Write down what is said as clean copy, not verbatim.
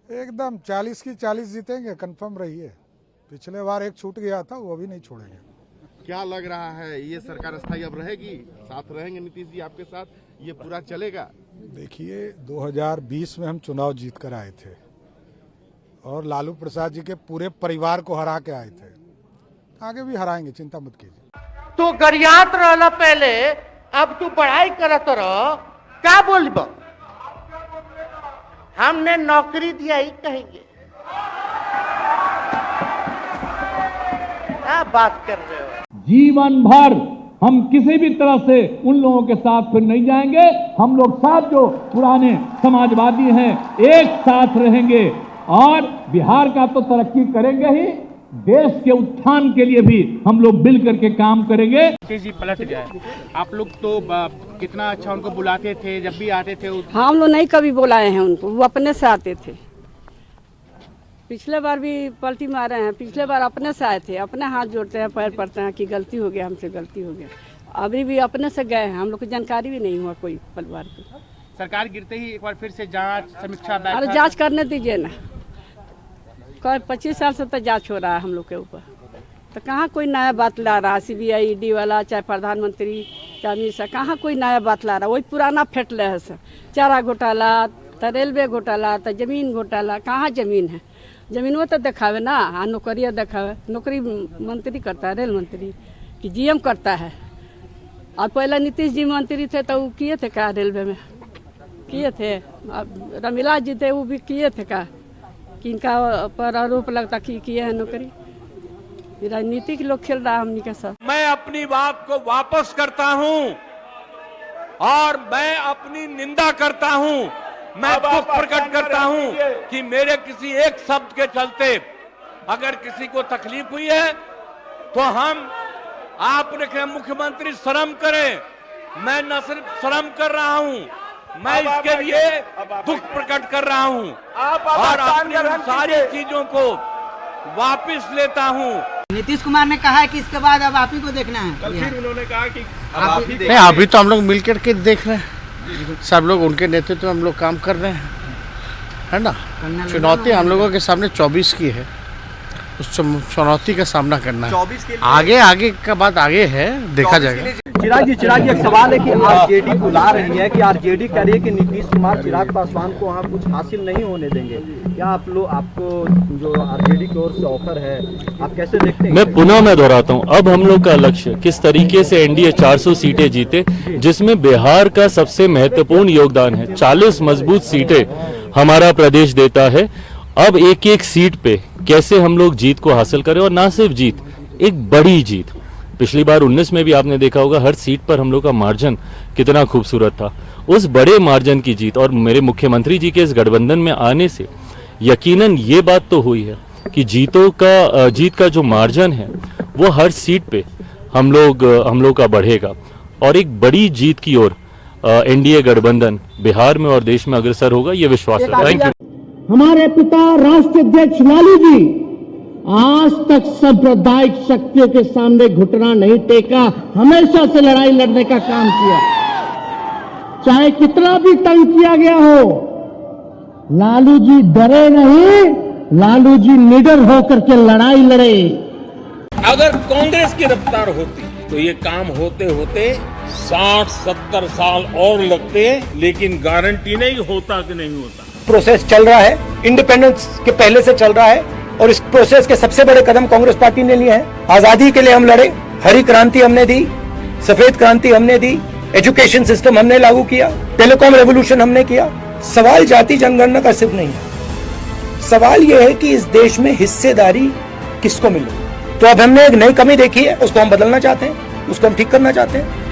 एकदम 40 की 40 जीतेंगे, कंफर्म रही है। पिछले बार एक छूट गया था, वो भी नहीं छोड़ेंगे। क्या लग रहा है, ये सरकार स्थायी अब रहेगी? साथ रहेंगे नीतीश जी आपके साथ? ये पूरा चलेगा? देखिए 2020 में हम चुनाव जीत कर आए थे और लालू प्रसाद जी के पूरे परिवार को हरा के आए थे। आगे भी हराएंगे, चिंता मत कीजिए। तू गरियात रहला पहले, अब तू पढ़ाई करत रह, क्या बोलबो? हमने नौकरी दिया ही कहेंगे। क्या बात कर रहे हो? जीवन भर हम किसी भी तरह से उन लोगों के साथ फिर नहीं जाएंगे। हम लोग सब जो पुराने समाजवादी हैं एक साथ रहेंगे और बिहार का तो तरक्की करेंगे ही, देश के उत्थान के लिए भी हम लोग मिल करके काम करेंगे। जी पलट जाए, आप लोग तो कितना अच्छा उनको बुलाते थे, जब भी आते थे। हम लोग नहीं कभी बुलाए हैं उनको, वो अपने से आते थे। पिछले बार भी पलटी मारे हैं, पिछले बार अपने से आए थे, अपने हाथ जोड़ते हैं, पैर पड़ते हैं कि गलती हो गया, हमसे गलती हो गया। अभी भी अपने से गए हैं, हम लोग को जानकारी भी नहीं हुआ कोई परिवार की। सरकार गिरते ही एक बार फिर से जांच समीक्षा बैठक। अरे जांच करने दीजिए ना, कोई 25 साल से तो जांच हो रहा है हम लोग के ऊपर, तो कहाँ कोई नया बात ला रहा? CBI ED वाला, चाहे प्रधानमंत्री, चाहे मिनिस्टर, कहाँ कोई नया बात ला रहा? वही पुराना फेटले है सर। चारा घोटाला, तो रेलवे घोटाला, तो जमीन घोटाला। कहाँ जमीन है? जमीन वो तो दिखावे ना, हाँ नौकरियाँ दिखावे। नौकरी मंत्री करता है, रेल मंत्री कि GM करता है। और पहले नीतीश जी मंत्री थे तो वो किए थे क्या? रेलवे में किए थे। अब रमीला जी थे, वो भी किए थे क्या? कि इनका पर आरोप लगता कि किए हैं नौकरी। राजनीतिक लोग खेल रहा है हमनी के साथ। मैं अपनी बात को वापस करता हूं और मैं अपनी निंदा करता हूं। मैं दुख प्रकट करता हूं कि मेरे किसी एक शब्द के चलते अगर किसी को तकलीफ हुई है तो हम आपने कहा मुख्यमंत्री शर्म करें। मैं न सिर्फ शर्म कर रहा हूं, मैं इसके लिए दुख प्रकट कर रहा हूं और अपनी सारी चीजों को वापस लेता हूं। नीतीश कुमार ने कहा है कि इसके बाद अब आप ही को देखना है। कल फिर उन्होंने कहा कि नहीं, अभी तो हम लोग मिलकर के देख रहे हैं, सब लोग उनके नेतृत्व में हम लोग काम कर रहे हैं, है ना। चुनौती हम लोगों के सामने 24 की है, उस चुनौती का सामना करना है। आगे का बात आगे है, देखा जाएगा। चिराग जी एक सवाल है कि आरजेडी बुला रही है कि आरजेडी कह रही है कि नीतीश कुमार चिराग पासवान को वहाँ कुछ हासिल नहीं होने देंगे। क्या आपको जो आरजेडी की ओर से ऑफर है, आप कैसे देखते हैं? मैं दोहराता हूँ, अब हम लोग का लक्ष्य किस तरीके से एनडीए 400 सीटें जीते, जिसमें बिहार का सबसे महत्वपूर्ण योगदान है। 40 मजबूत सीटें हमारा प्रदेश देता है। अब एक एक सीट पे कैसे हम लोग जीत को हासिल करें, और ना सिर्फ जीत, एक बड़ी जीत। पिछली बार 19 में भी आपने देखा होगा, हर सीट पर हम लोग का मार्जिन कितना खूबसूरत था। उस बड़े मार्जिन की जीत और मेरे मुख्यमंत्री जी के इस गठबंधन में आने से यकीनन ये बात तो हुई है कि जीत का जो मार्जिन है वो हर सीट पे हम लोग का बढ़ेगा और एक बड़ी जीत की ओर एनडीए गठबंधन बिहार में और देश में अग्रसर होगा, ये विश्वास है। Thank you. हमारे पिता राष्ट्रीय अध्यक्ष लालू जी आज तक सांप्रदायिक शक्तियों के सामने घुटना नहीं टेका, हमेशा से लड़ाई लड़ने का काम किया। चाहे कितना भी तंग किया गया हो, लालू जी डरे नहीं, लालू जी निडर होकर के लड़ाई लड़े। अगर कांग्रेस की रफ्तार होती तो ये काम होते होते 60-70 साल और लगते, लेकिन गारंटी नहीं होता कि नहीं होता। प्रोसेस चल रहा है, इंडिपेंडेंस के पहले से चल रहा है और इस प्रोसेस के सबसे बड़े कदम कांग्रेस पार्टी ने लिए हैं। आजादी के लिए हम लड़े, हरी क्रांति हमने दी, सफेद क्रांति हमने दी, एजुकेशन सिस्टम हमने लागू किया, टेलीकॉम रेवोल्यूशन हमने किया। सवाल जाति जनगणना का सिर्फ नहीं है, सवाल यह है कि इस देश में हिस्सेदारी किसको मिले। तो अब हमने एक नई कमी देखी है, उसको हम बदलना चाहते हैं, उसको हम ठीक करना चाहते हैं।